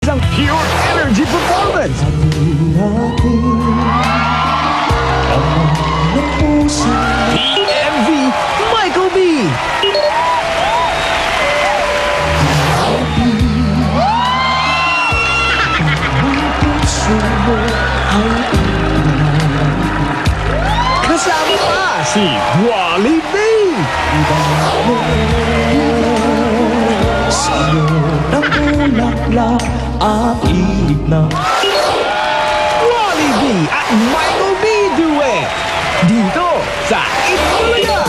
Isang pure energy performance. PMV Michael B. Kasama pa si Wally B. Sa'yo ng bulaklak ang ibig na Wally B at Michael B. Duet. Dito sa Itbulaga.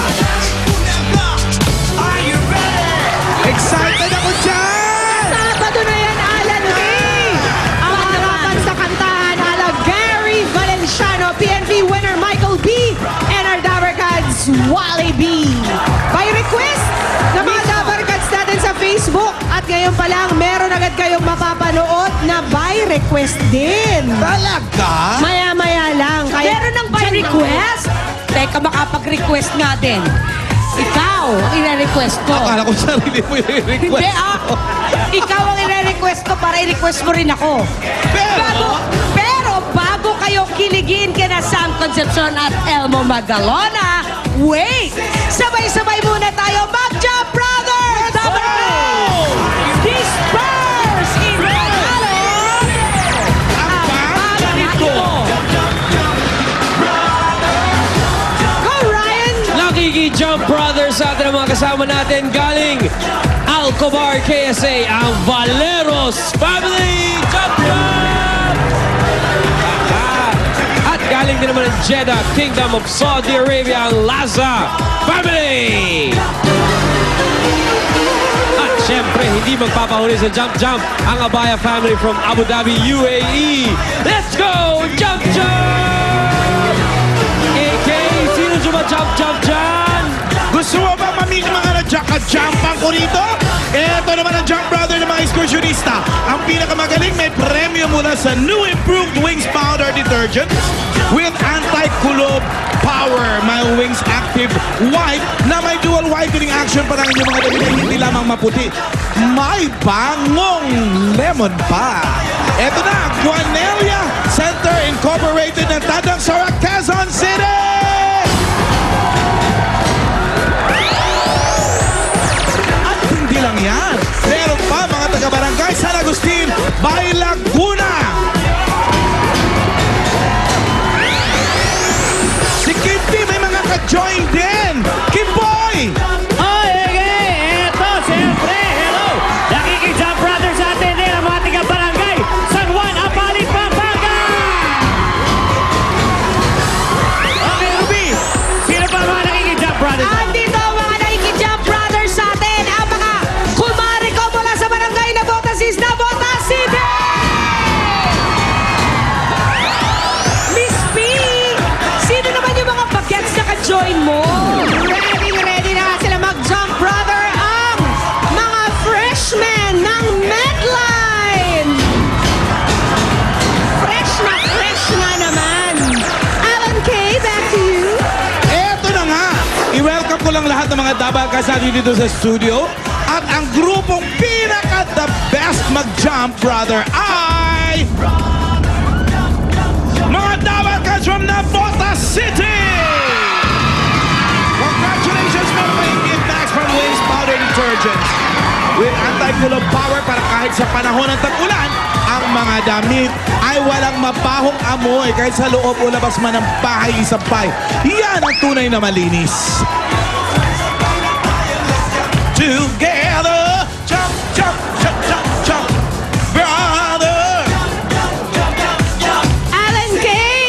Excited ako dyan! Sabado na yan, Alan B! Ang harapan sa kantahan, ala Gary Valenciano, PNV winner Michael B. and our Dabarkads, Wally B. By request ng mga Dabarkads natin sa Facebook. At ngayon pa lang, meron agad kayong mapapanood na by request din. Talaga? Maya-maya lang. Meron ng by request? Teka, makapag-request nga din. Ikaw ang ire-request ko. Akala ko sarili mo yung request. Hindi ikaw ang ire-request ko para i-request mo rin ako. Pero bago kayo kiligin kina Sam Concepcion at Elmo Magalona, wait! Sabay-sabay muna tayo mag-jump, brothers! Disperse in Manalo! Ang paborito! Go, Ryan! Nakiki-jump brothers sa atin ang mga kasama natin galing Alcobar, KSA, ang Valeros Family Jump Jump! At galing din naman ng Jeddah, Kingdom of Saudi Arabia, ang Laza Family! At syempre, hindi magpapahuli sa Jump Jump ang Abaya Family from Abu Dhabi, UAE. Let's go! Jump Jump! AK, sino jump jump dyan? Gusto mo ba mamili mga na-jump-jumpan ko rito? Ito naman ang jump brother ng mga excursionista. Ang pinakamagaling may premyo mula sa new improved Wings Powder Detergent with anti-kulob power. May Wings Active White na may dual whitening action para ang inyong mga damit ay hindi lamang maputi. May bangong lemon pa. Ito na, Guanelia Center Incorporated ng Tadang Sara, Quezon City! At hindi lang yan. Meron pa mga taga-barangay San Agustin, Bay Laguna. Si Kimpi may mga ka-join din. Kimboy! Eto, siyempre, hello! Nakiki-jump brothers sa atin din ang mga taga-barangay San Juan, Apalit, Pampanga! Okay, Ruby! Sino pa mga nakiki-jump brothers? Andito ang mga nakikijump brothers sa atin, ang mga kumari ko mula sa barangay na Botasis na Bota City! Miss P, sino naman yung mga bagets na ka-join mo? Ready na sila mag-jump brother ang mga freshmen ng Medline! Fresh na naman! Alan K, back to you! Eto na nga, i-welcome ko lang lahat ng mga dabal-kasali dito sa studio. At ang grupong pinaka-the best mag-jump, brother, ay... mga dabal-kas from Navota City! Congratulations, mga Ingrid Max from Wings Powder Detergent. With anti-kulob power para kahit sa panahon ng tag-ulan, ang mga damit ay walang mabahong amoy kahit sa loob o labas man ng bahay isampay. Yan ang tunay na malinis. Together, jump, jump, jump, jump, jump, brother. Alan K!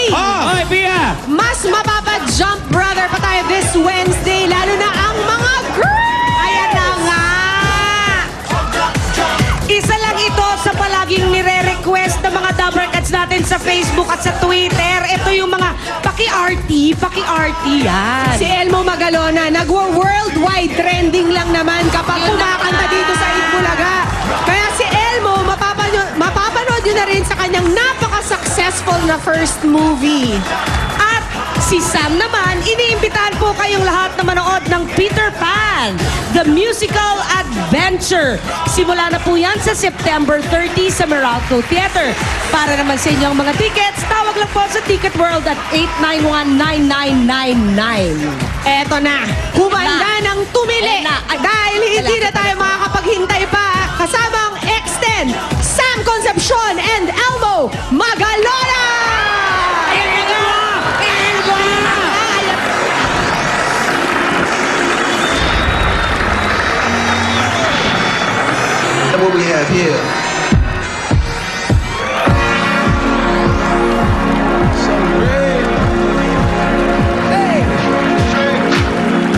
Hoy, Pia! Mas mapapa-jump brother pa tayo this Wednesday, lalo na ang mga girls! Ayan na nga! Isa lang ito sa palaging nire-request ng mga Dabarkads natin sa Facebook at sa Twitter. Ito yung mga paki-arty yan. Si Elmo Magalona, nagwa-worldwide trending lang naman kapag Yun kumakanta naman. dito sa Itbulaga. Kaya si Elmo, mapapanood yun na rin sa kanyang napaka-successful na first movie. At Si Sam naman, iniimbitahan po kayong lahat na manood ng Peter Pan, The Musical Adventure. Simula na po yan sa September 30 sa Meralco Theater. Para naman sa inyong mga tickets, tawag lang po sa Ticket World at 891-9999. Eto na, humanda ng tumili. Ayan na. Ay, Dahil hindi na tayo makakapaghintay pa. Kasamang X10, Sam Concepcion, and Elmo Magalona! What we have here.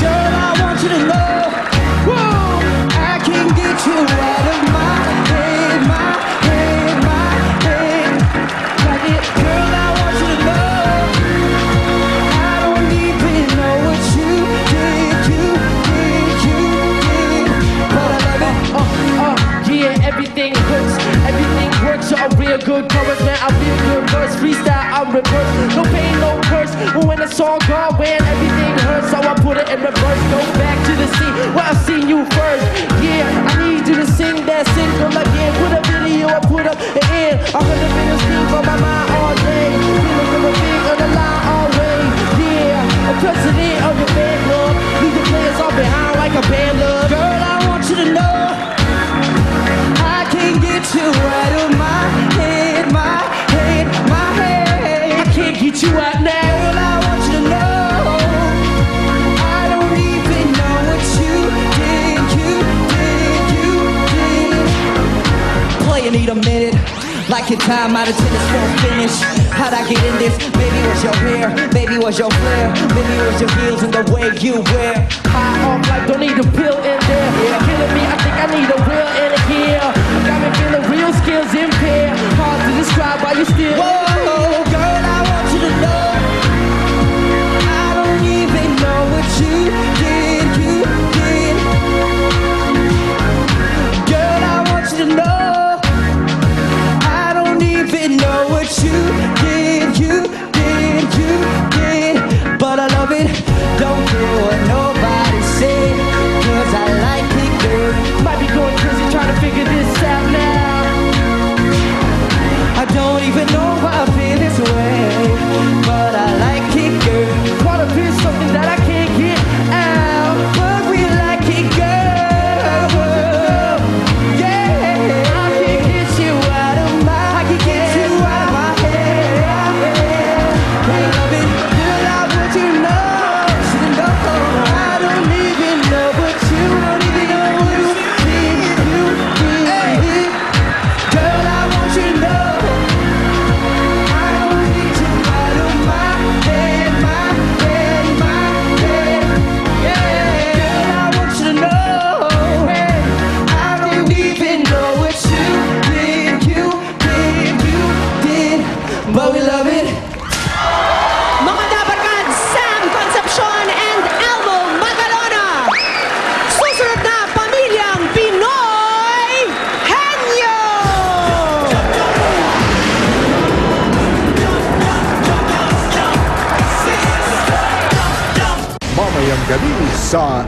Girl, I want you to know, whoa, I can get you out of my head, my head, my head. Like it, girl, I want you to know, I don't even know what you did, but I love it. Yeah, everything hurts, everything works. You're a real good chorus, man. I feel good verse, freestyle, I'm reverse. No pain, no curse. But when the song gone, when everything hurts, so I put it in reverse. Go back to the scene where I seen you first. Yeah, I need you to sing that single again. Put a video, I put up an end. I'm gonna be the steam on my mind all day. Feeling from a big on the line always. Yeah, a president of your band, love. Leave the players all behind like a band, love. Girl, I want you to know, I can get you out of my head, my head, my head. I can't get you out now. Girl, I want you to know, I don't even know what you did. Play, you need a minute. Like your time out of tennis won't finish. How'd I get in this? Maybe it was your hair, maybe it was your flair, maybe it was your heels and the way you wear. High off like don't need a pill in there. Killing me, I think I need a real in here. Got me feeling real skills impaired. Hard to describe why you still. Whoa, girl, I want you to know, I don't even know what you did, Girl, I want you to know, I don't even know what you did, but I love it. Don't care what nobody said, 'cause I like it, girl. Might be going crazy trying to figure this out now. I don't even know why I feel this way, but I like it, girl. Wanna feel something that I can't get out. But we like it, girl. Yeah, I can't get you out of my I can get you out of my head. I love it, girl. I want you to know, should know. I don't even know, but you don't even know what you did. Girl, I want you to know, I don't need you out of my head, my head, my head. Yeah, girl, I want you to know, I don't even know what you did, but we love it. Mga dabarkad, Sam Concepcion and Elmo Magalona. Susunod na, Pamilyang Pinoy Henyo! Mamayang gabi sa